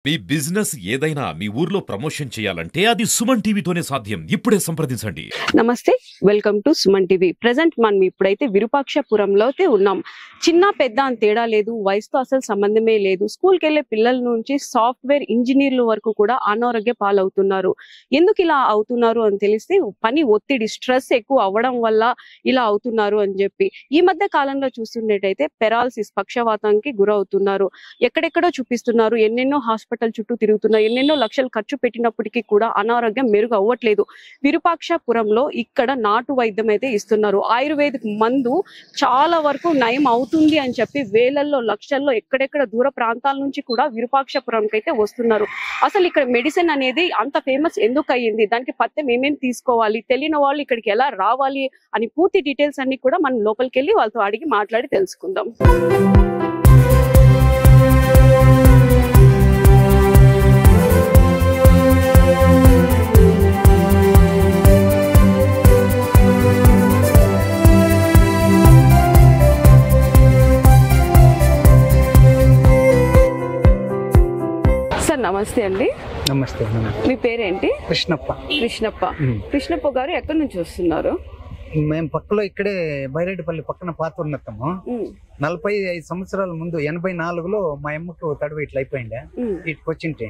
మీ business ఏదైనా మీ ఊర్లో promotion చేయాలంటే అది సుమన్ టీవీతోనే సాధ్యం. ఇప్పుడే సంప్రదించండి. నమస్తే, welcome to Suman TV. Present మనం ఇప్పుడైతే విరూపాక్షపురంలో ఉన్నాం. చిన్న పెద్ద అని తేడా లేదు, వయసుతో అసలు సంబంధమే లేదు. స్కూల్కి వెళ్లే పిల్లల నుంచి సాఫ్ట్వేర్ ఇంజనీర్ల వరకు కూడా అనారోగ్య పాలవుతున్నారు. ఎందుకు ఇలా అవుతున్నారు అని తెలిస్తే పని ఒత్తిడి, స్ట్రెస్ ఎక్కువ అవ్వడం వల్ల ఇలా అవుతున్నారు అని చెప్పి ఈ మధ్య కాలంలో చూస్తున్నట్టయితే పెరాలసిస్, పక్షవాతానికి గురవుతున్నారు. ఎక్కడెక్కడో చూపిస్తున్నారు, ఎన్నెన్నో హాస్పిటల్ చుట్టూ తిరుగుతున్నారు, ఎన్నెన్నో లక్షలు ఖర్చు పెట్టినప్పటికీ కూడా అనారోగ్యం మెరుగు అవ్వట్లేదు. విరూపాక్షపురంలో ఇక్కడ నాటు వైద్యం అయితే ఇస్తున్నారు. ఆయుర్వేదిక్ మందు చాలా వరకు నయం అవుతుంది అని చెప్పి వేలల్లో లక్షల్లో ఎక్కడెక్కడ దూర ప్రాంతాల నుంచి కూడా విరూపాక్షపురంకి అయితే వస్తున్నారు. అసలు ఇక్కడ మెడిసిన్ అనేది అంత ఫేమస్ ఎందుకు అయ్యింది, దానికి పథ్యం ఏమేమి తీసుకోవాలి, తెలియని వాళ్ళు ఇక్కడికి ఎలా రావాలి అని పూర్తి డీటెయిల్స్ అన్ని కూడా మనం లోపలికి వెళ్ళి వాళ్ళతో అడిగి మాట్లాడి తెలుసుకుందాం. సార్ నమస్తే అండి. నమస్తే. మీ పేరేంటి? కృష్ణప్ప. కృష్ణప్ప గారు ఎక్కడి నుంచి వస్తున్నారు? మేము పక్కలో ఇక్కడే బైరెడ్డిపల్లి పక్కన పాత ఉన్నత్తము. 45 సంవత్సరాల ముందు 84లో మా అమ్మకు తడవ ఇట్లా అయిపోయిండే. ఇటుకు వచ్చింటే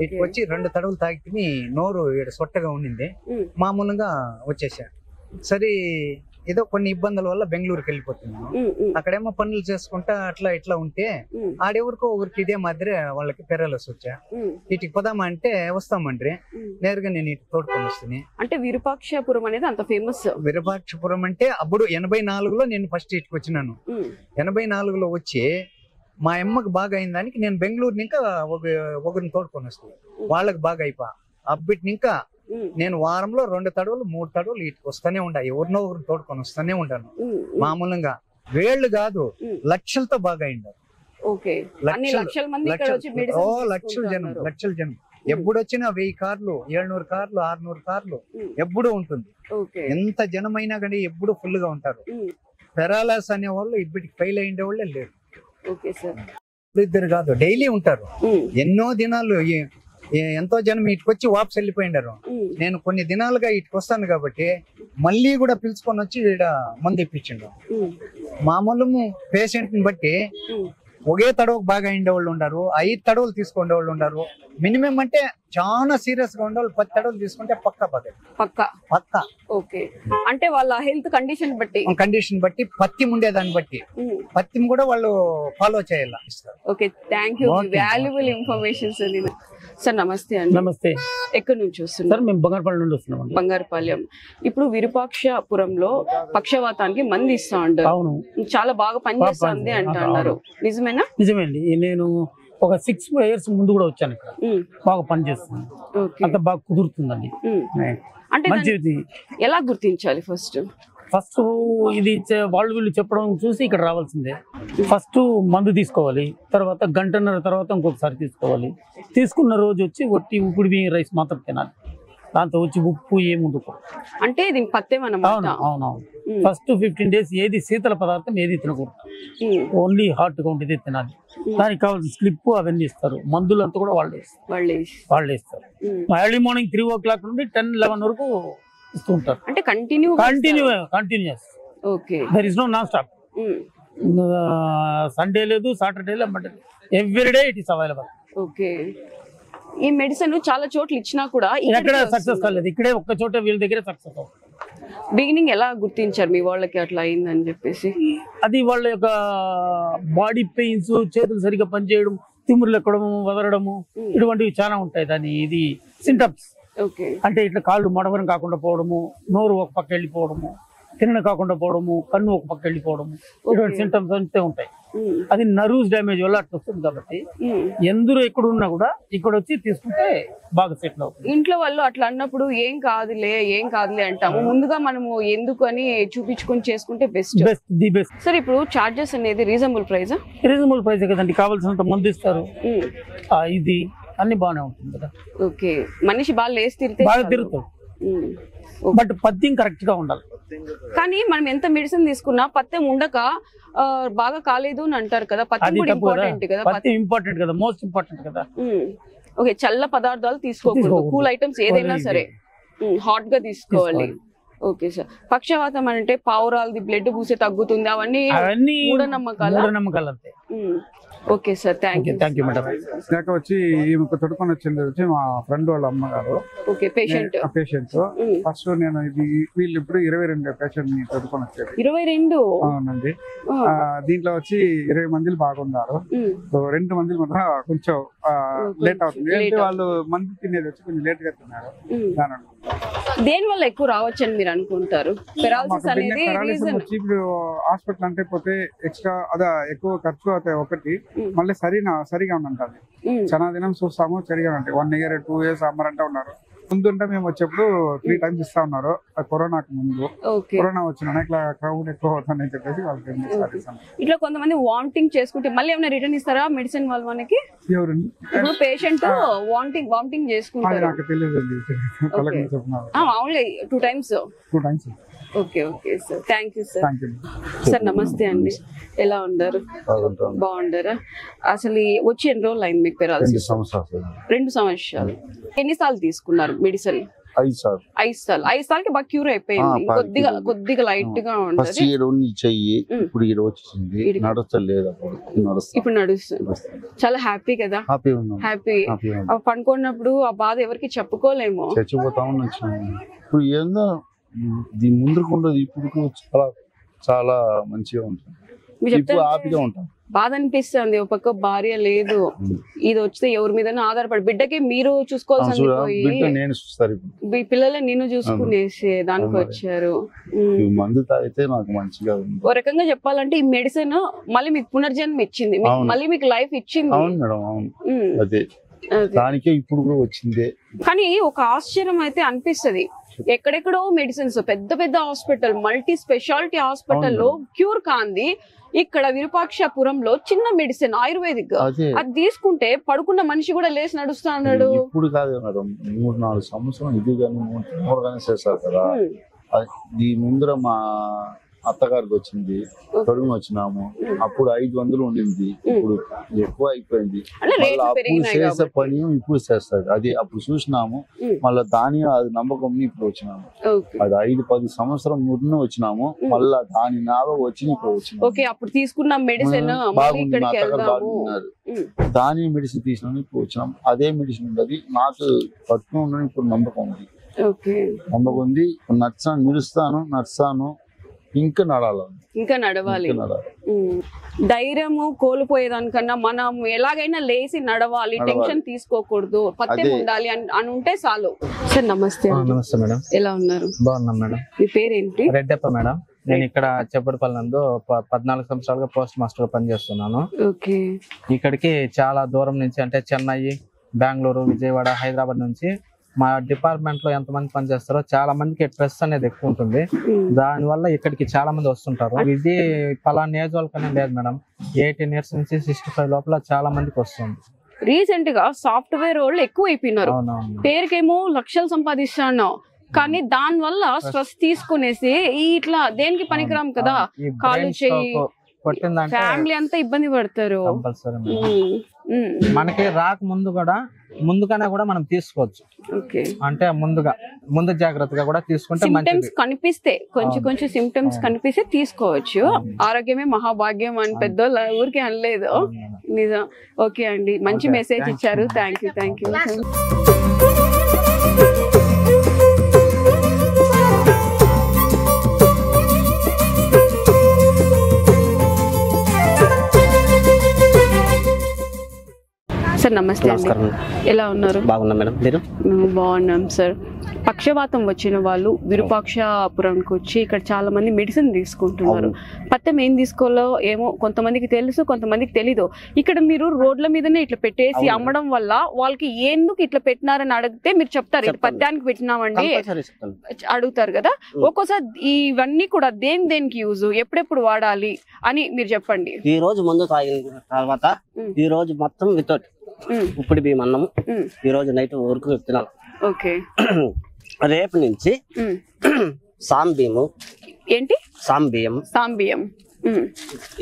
ఇటుకు వచ్చి 2 తడవలు తాగి నోరు సొట్టగా ఉండింది. మామూలుగా వచ్చేసా. సరే ఏదో కొన్ని ఇబ్బందుల వల్ల బెంగళూరుకి వెళ్ళిపోతున్నాను. అక్కడేమో పనులు చేసుకుంటా అట్లా ఇట్లా ఉంటే ఆడెవరికో ఒకరికి ఇదే మాదిరి వాళ్ళకి పెరాలసిస్ వచ్చా. ఇటుకి పోదామా అంటే వస్తామండ్రి. నేరుగా నేను ఇటు తోడుకొని వస్తుంది. అంటే విరూపాక్షపురం అనేది అంత ఫేమస్. విరూపాక్షపురం అంటే అప్పుడు 84లో నేను ఫస్ట్ ఇటుకు వచ్చినాను. 84లో వచ్చి మా అమ్మకి బాగా అయిన దానికి నేను బెంగళూరుని ఇంకా ఒకరిని తోడుకొని వస్తాను. వాళ్ళకి బాగా అయిపో అబ్బిటిని ఇంకా నేను వారంలో 2 తడవలు 3 తడవలు ఇటుకు వస్తానే ఉండా. ఎవరినో ఒకరిని తోడుకొని వస్తానే ఉంటాను. మామూలుగా వేళ్ళు కాదు, లక్షలతో బాగా అయిండారు. లక్షల జనం ఎప్పుడు వచ్చినా 1000 కార్లు, 700 కార్లు, 600 కార్లు ఎప్పుడు ఉంటుంది. ఎంత జనమైనా కానీ ఎప్పుడు ఫుల్ గా ఉంటారు. పెరాలసిస్ అనే వాళ్ళు ఇప్పటికి ఫెయిల్ అయ్యే వాళ్ళే లేరు. ఇద్దరు కాదు, డైలీ ఉంటారు. ఎన్నో దినాలు ఎంతో జనం ఇటుకొచ్చి వాపస్ వెళ్ళిపోయిండారు. నేను కొన్ని దినాలుగా ఇటుకు వస్తాను కాబట్టి మళ్ళీ కూడా పిలుచుకొని వచ్చి ఈడ మందు ఇప్పించిండు. మామూలు పేషెంట్ ని బట్టి ఒకే తడవకు బాగా అయిండే వాళ్ళు ఉన్నారు, 5 తడవలు తీసుకునే వాళ్ళు ఉన్నారు. మినిమం అంటే చాలా సీరియస్ గా ఉండే వాళ్ళు 10 తడవలు తీసుకుంటే పక్కా. ఓకే, అంటే వాళ్ళ హెల్త్ కండిషన్ బట్టి పత్తి ఉండేదాన్ని బట్టి పత్తిని కూడా వాళ్ళు ఫాలో చేయాలి. Okay, thank you, valuable information sir. నమస్తే అండి. నమస్తే. ఎక్కడి నుంచి వస్తున్నారు? మేము బంగారుపాలెం నుండి వస్తున్నాం. బంగారుపాలెం. ఇప్పుడు విరూపాక్షపురంలో పక్షవాతానికి మంది ఇస్తా ఉంటారు. అవును, చాలా బాగా పనిచేస్తుంది అంటున్నారు, నిజమేనా? నిజమేండి. నేను ఒక 6 years ముందు కూడా వచ్చాను. ఇక్కడ బాగా పనిచేస్తుంది, అంత బాగా కుదురుతుందండి. అంటే ఎలా గుర్తించాలి? ఫస్ట్ ఇది వాళ్ళు వీళ్ళు చెప్పడం చూసి ఇక్కడ రావాల్సిందే. ఫస్ట్ మందు తీసుకోవాలి, తర్వాత 1.5 తర్వాత ఇంకొకసారి తీసుకోవాలి. తీసుకున్న రోజు వచ్చి ఒట్టి ఉప్పుడు బియ్యం రైస్ మాత్రం తినాలి. దాంతో వచ్చి ఉప్పు ఏముందుకో. అంటే దీనికి పత్యం అన్నమాట. అవునవును. ఫస్ట్ 15 days ఏది శీతల పదార్థం ఏది తినకూడదు, ఓన్లీ హాట్ గా ఉండేది తినాలి. దానికి కావాల్సిన స్లిప్ అవన్నీ ఇస్తారు. మందులు అంతా కూడా వాళ్ళే ఇస్తారు. ఎర్లీ మార్నింగ్ 3 o'clock నుండి 10-11 వరకు ఇస్తూ ఉంటారు. అంటే continuous. Okay, there is no non stop. Sunday లేదు, సాటర్డే లేదు, Monday, everyday it is available. Okay, ఈ మెడిసిన్ చాలా చోట్ల ఇచ్చినా కూడా ఎక్కడ సక్సెస్ కాలేదు. ఇక్కడే ఒక్క చోట వీళ్ళ దగ్గర సక్సెస్ అవుతుంది. బిగినింగ్ ఎలా గుర్తించారు మీ వాళ్ళకి అట్లా అయిందని చెప్పేసి? అది వాళ్ళ యొక్క బాడీ పెయిన్స్, చేతులు సరిగ్గా పనిచేయడం, తిమ్మురులు ఎక్కడము, వదలడము, ఇటువంటివి చాలా ఉంటాయి. దాని ఇది సింటమ్స్. అంటే ఇట్లా కాళ్ళు మడవరం కాకుండా పోవడము, నోరు ఒక పక్క వెళ్ళిపోవడము, తినడం కాకుండా పోవడము, కన్ను ఒక పక్క వెళ్ళిపోవడము, ఇటువంటి సింటమ్స్ అంతే ఉంటాయి. అది నర్వ్స్ డ్యామేజ్ వల్ల అట్లా వస్తుంది. కాబట్టి ఎందులో ఎక్కడున్నా కూడా ఇక్కడ వచ్చి తీసుకుంటే బాగా సెటిల్ అవుతుంది. ఇంట్లో వాళ్ళు అట్లా అన్నప్పుడు ఏం కాదులే అంటాము. ముందుగా మనము ఎందుకు అని చూపించుకొని చేసుకుంటే బెస్ట్. సార్, ఇప్పుడు చార్జెస్ అనేది రీజనబుల్ ప్రైస్ కదండి. కావాల్సినంత మందు ఇస్తారు, ఇది అన్ని బాగానే ఉంటుంది కదా. ఓకే, మనిషి బాగా లేసి బాగా తిరుగుతాడు. బట్ పథ్యం కరెక్ట్ గా ఉండాలి. కానీ మనం ఎంత మెడిసిన్ తీసుకున్నా పత్యం ఉండక బాగా కాలేదు అని అంటారు కదా, పత్యం కూడా ఇంపార్టెంట్ కదా, పత్యం ఇంపార్టెంట్ కదా, మోస్ట్ ఇంపార్టెంట్ కదా. ఓకే, చల్ల పదార్థాలు తీసుకోకూడదు, కూల్ ఐటమ్స్ ఏదైనా సరే హాట్ గా తీసుకోవాలి. ఓకే సార్, పక్షవాతం అంటే పావురాలది బ్లడ్ పూసే తగ్గుతుంది, అవన్నీ మూఢనమ్మకాలు అంతే. Okay sir, thank you madam. నాకు వచ్చి ఈమెకు తొడుకొని వచ్చింది వచ్చి మా ఫ్రెండ్ వాళ్ళ అమ్మగారు. ఓకే, పేషెంట్ ఫస్ట్ నేను వీళ్ళు ఇప్పుడు 22 పేషెంట్ ని తొడుకొని వచ్చారు. 22? అవునండి. దీంట్లో వచ్చి 20 మంది బాగున్నారు. 2 మంది మాత్రం కొంచెం లేట్ అవుతుంది. అంటే వాళ్ళు మంది తినేది వచ్చి కొంచెం లేట్ గా తిన్నారు. దేని వల్ల ఎక్కువ రావచ్చు అని మీరు అనుకుంటారు? పెరాలసిస్ అనేది ఇప్పుడు హాస్పిటల్ అంటే పోతే ఎక్స్ట్రా అదా ఎక్కువ ఖర్చు అవుతాయి ఒకటి, మళ్ళీ సరిగా ఉండండి. చాలా దినం చూస్తాము సరిగా ఉంటాయి. 1 year 2 years అమ్మారంటే ఉన్నారు. ముందుంటే మేము వచ్చేప్పుడు 3 times ఇస్తా ఉన్నారు. కరోనాకు ముందు, కరోనా వచ్చిన ఇట్లా క్రౌడ్ ఎక్కువ అవుతుందని చెప్పేసి వాళ్ళకి ఇట్లా కొంతమంది వామిటింగ్ చేసుకుంటే మళ్ళీ ఏమైనా రిటర్న్ ఇస్తారా మెడిసిన్ వాళ్ళు మనకి? ఇప్పుడు పేషెంట్ వామిటింగ్ చేసుకుంటారు, నాకు తెలియదు. మామూలుగా 2 times. Okay okay sir, thank you sir. Sir నమస్తే అండి, ఎలా ఉన్నారు? బాగుంటారా? అసలు వచ్చి ఎన్ని రోజులు అయింది మీకు పెరాలసిస్? 2 సంవత్సరాలు. ఎన్నిసార్లు తీసుకున్నారు మెడిసిన్? 5 సార్లు. 5 సార్లకి బాగా క్యూర్ అయిపోయింది. కొద్దిగా లైట్ గా ఉంటుంది. ఇప్పుడు నడుస్తలేదు, ఇప్పుడు నడుస్తుంది. చాలా హ్యాపీ కదా? హ్యాపీ. పనుకున్నప్పుడు ఆ బాధ ఎవరికి చెప్పుకోలేము. చచ్చిపోతా ఉన్నా. ఇప్పుడు ఏందో దీని ముందుకు ఉండదు, ఇప్పుడు చాలా చాలా మంచిగా ఉంటుంది. హ్యాపీగా ఉంటాం. బాధ అనిపిస్తుంది. ఒక పక్క భార్య లేదు, ఇది వస్తే ఎవరి మీద ఆధారపడి బిడ్డకి మీరు చూసుకోవాల్సింది పోయి పిల్లలే నేను చూసుకునేసి దానికి వచ్చారు. మందు తాగితే నాకు మంచిగా ఉంది. ఓ రకంగా చెప్పాలంటే ఈ మెడిసిన్ మళ్ళీ మీకు పునర్జన్మ ఇచ్చింది, మళ్ళీ మీకు లైఫ్ ఇచ్చింది. అవును మేడం, అవును. అదే దానికే ఇప్పుడు కూడా వచ్చిందే. కానీ ఒక ఆశ్చర్యం అయితే అనిపిస్తుంది, ఎక్కడెక్కడో మెడిసిన్స్ పెద్ద పెద్ద హాస్పిటల్, మల్టీ స్పెషాలిటీ హాస్పిటల్లో క్యూర్ కాంది, ఇక్కడ విరూపాక్షపురంలో చిన్న మెడిసిన్ ఆయుర్వేదిక్ అది తీసుకుంటే పడుకున్న మనిషి కూడా లేచి నడుస్తా అన్నాడు. ఇప్పుడు కాదు మేడం, 3-4 సంవత్సరం ఇది కానీ 3 కానీ చేస్తారు కదా. దీని ముందర మా అత్తగారికి వచ్చింది, తొడుగుని వచ్చినాము. అప్పుడు 500 ఉండింది, ఇప్పుడు ఎక్కువ అయిపోయింది. అప్పుడు చేసే పని ఇప్పుడు చేస్తారు, అది అప్పుడు చూసినాము. మళ్ళా దాని అది నమ్మకం ఇప్పుడు వచ్చినాము. అది 5-10 సంవత్సరం ముందు వచ్చినాము, మళ్ళా దాని నాలో వచ్చి ఇప్పుడు వచ్చినాము. అప్పుడు తీసుకున్న మెడిసిన్ బాగుంది, మా అత్తగారు బాగున్నారు. దాని మెడిసిన్ తీసినాము, ఇప్పుడు వచ్చినాము. అదే మెడిసిన్ ఉన్నది నాకు పట్టుకుని ఇప్పుడు నమ్మకం ఉంది. నమ్మకం ఉంది. నడుస్తాను ఇంకా నడవాలి. ధైర్యము కోల్పోయేదానికన్నా మనం ఎలాగైనా లేచి నడవాలి, టెన్షన్ తీసుకోకూడదు, పత్యం ఉండాలి అని ఉంటే చాలు. సార్ నమస్తే. నమస్తే మేడం, ఎలా ఉన్నారు? బాగున్నాం మేడం. మీ పేరేంటి? రెడ్డప్ప మేడం. నేను ఇక్కడ చెప్పడిపల్లి నందు 14 సంవత్సరాలుగా పోస్ట్ మాస్టర్ గా పనిచేస్తున్నాను. ఇక్కడికి చాలా దూరం నుంచి, అంటే చెన్నై, బెంగళూరు, విజయవాడ, హైదరాబాద్ నుంచి మా డిపార్ట్మెంట్ లో ఎంతమంది పనిచేస్తారో చాలా మందికి స్ట్రెస్ అనేది ఎక్కువ ఉంటుంది. దాని వల్ల ఇక్కడికి చాలా మంది వస్తుంటారు. ఇది పలానా ఏజ్ వాళ్ళకనే లేదు మేడం, 18 years నుంచి 65 లోపల చాలా మందికి వస్తుంది. రీసెంట్ గా సాఫ్ట్వేర్ వాళ్ళు ఎక్కువ అయిపోయినారు. పేరుకేమో లక్షలు సంపాదిస్తాను, కానీ దాని వల్ల స్ట్రెస్ తీసుకునేసి ఇట్లా దేనికి పనికిరాం కదా, కాలు చేయి ఫ్యామిలీ అంతా ఇబ్బంది పడతారు. మనకి రాక ముందుగానే కూడా మనం తీసుకోవచ్చు. అంటే ముందు జాగ్రత్తగా కూడా తీసుకుంటే సిమ్టమ్స్ కనిపిస్తే కొంచెం సిమ్టమ్స్ కనిపిస్తే తీసుకోవచ్చు. ఆరోగ్యమే మహాభాగ్యం అని పెద్దోళ్ళు ఊరికే అనలేదు, నిజం. ఓకే అండి, మంచి మెసేజ్ ఇచ్చారు. Thank you. సార్ నమస్తే అండి, ఎలా ఉన్నారు? బాగున్నాం మేడం, మీరు? బాగున్నాం సార్. పక్షవాతం వచ్చిన వాళ్ళు విరూపాక్షపురంకి వచ్చి ఇక్కడ చాలా మంది మెడిసిన్ తీసుకుంటున్నారు. పత్యం ఏం తీసుకోవాలో ఏమో కొంతమందికి తెలుసు, కొంతమందికి తెలీదు. ఇక్కడ మీరు రోడ్ల మీదనే ఇట్లా పెట్టేసి అమ్మడం వల్ల వాళ్ళకి ఎందుకు ఇట్లా పెట్టినారని అడిగితే మీరు చెప్తారు, ఇది పత్యానికి పెట్టినామండి అడుగుతారు కదా. ఒక్కోసారి ఇవన్నీ కూడా దేనికి యూజ్, ఎప్పుడెప్పుడు వాడాలి అని మీరు చెప్పండి. ఈ రోజు ముందు తాగిన తర్వాత ఈ రోజు మొత్తం వితౌట్ ఇప్పుడు బియ్యం అన్నము ఈ రోజు నైట్ వరకు తినాలి. రేపు నుంచి సాంబీము, ఏంటి? సాంబియ్యం, సాంబియ్యం,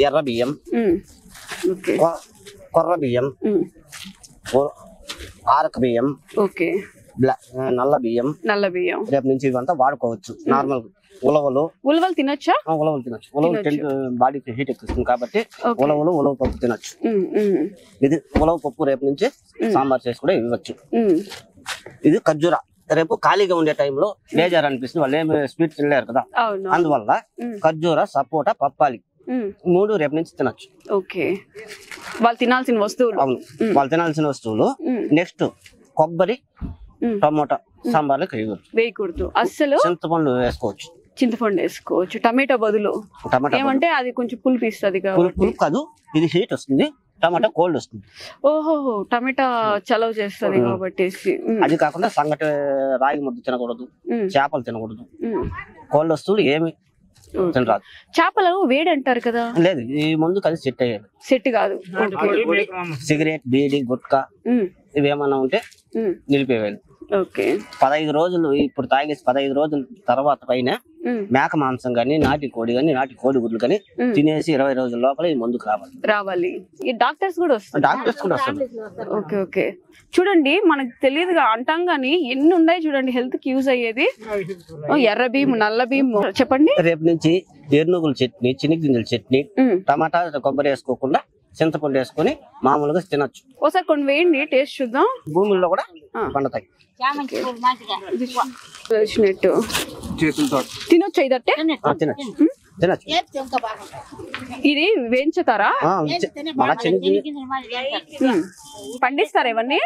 ఎర్ర బియ్యం, ఓకే, కొర్ర బియ్యం, ఆరక బియ్యం, ఓకే, నల్ల బియ్యం. నల్ల బియ్యం రేపు నుంచి ఇవంతా వాడుకోవచ్చు. నార్మల్ ఉలవలు తినొచ్చా? ఉలవలు తినొచ్చు. ఉలవలు బాడీకి హీట్ ఎక్కుతుంది కాబట్టి ఉలవ పప్పు తినొచ్చు. ఇది ఉలవ పప్పు రేపు నుంచి సాంబార్ చేసి కూడా ఇవ్వచ్చు. ఇది ఖర్జూర. రేపు ఖాళీగా ఉండే టైంలో బేజారు అనిపిస్తుంది, వాళ్ళు ఏమి స్వీట్ తినలేరు కదా, అందువల్ల ఖర్జూర, సపోటా, పప్పాలి 3 రేపు నుంచి తినొచ్చు. ఓకే, వాళ్ళు తినాల్సిన వస్తువులు. అవును, వాళ్ళు తినాల్సిన వస్తువులు. నెక్స్ట్ కొబ్బరి, టమోటా సాంబార్లో వేయకూడదు అస్సలు. చింతపండు వేసుకోవచ్చు. చింతపండు వేసుకోవచ్చు టమాటా బదులు. ఏమంటే అది కొంచెం పులుపు ఇస్తుంది. పులుపు కాదు, ఇది హీట్ వస్తుంది, టమాటా కోల్డ్ వస్తుంది. ఓహో, టమాటా చలవ చేస్తుంది కాబట్టి. అది కాకుండా సంగటి, రాగి ముద్ద తినకూడదు, చేపలు తినకూడదు, కోల్డ్ వస్తువులు ఏమి తినరాదు. చేపలు వేడి అంటారు కదా? లేదు, ఈ ముందు కలిసి సెట్ అయ్యాలి. సెట్ కాదు. సిగరెట్, బీడి, గుట్కా ఇవేమన్నా ఉంటే నిలిపేయాలి. 15 రోజులు ఇప్పుడు తాగేసి 15 రోజుల తర్వాత పైన మేక మాంసం గానీ, నాటి కోడి గానీ, నాటి కోడి గుడ్లు గానీ తినేసి 20 రోజుల లోపల ఈ మందుకు రావాలి. ఈ డాక్టర్స్ కూడా వస్తారు. ఓకే ఓకే, చూడండి మనకు తెలియదుగా అంటాం గానీ ఎన్ని ఉన్నాయి చూడండి హెల్త్ కి యూజ్ అయ్యేది. ఎర్ర భీము, నల్ల భీము చెప్పండి. రేపు నుంచి ఎర్నుగుల చట్నీ, చినిగింజల చట్నీ, టమాటా, కొబ్బరి వేసుకోకుండా చింతపండు వేసుకొని మామూలుగా తినొచ్చు. ఒకసారి కొన్ని వేయండి, టేస్ట్ చూద్దాం. భూముల్లో కూడా పండుతాయి. తినొచ్చు ఇదట్టే? తినొచ్చు. ఇది వేయించుతారా? పండిస్తారా ఇవన్నీ?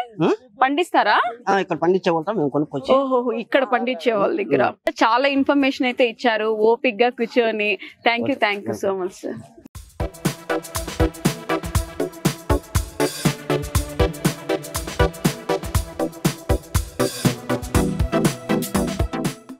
పండిస్తారా? ఇక్కడ పండించే వాళ్ళం మేము కొనుక్కొచ్చి. ఓహో, ఇక్కడ పండించే వాళ్ళ దగ్గర. చాలా ఇన్ఫర్మేషన్ అయితే ఇచ్చారు ఓపిక్ గా కూర్చొని. Thank you so much sir.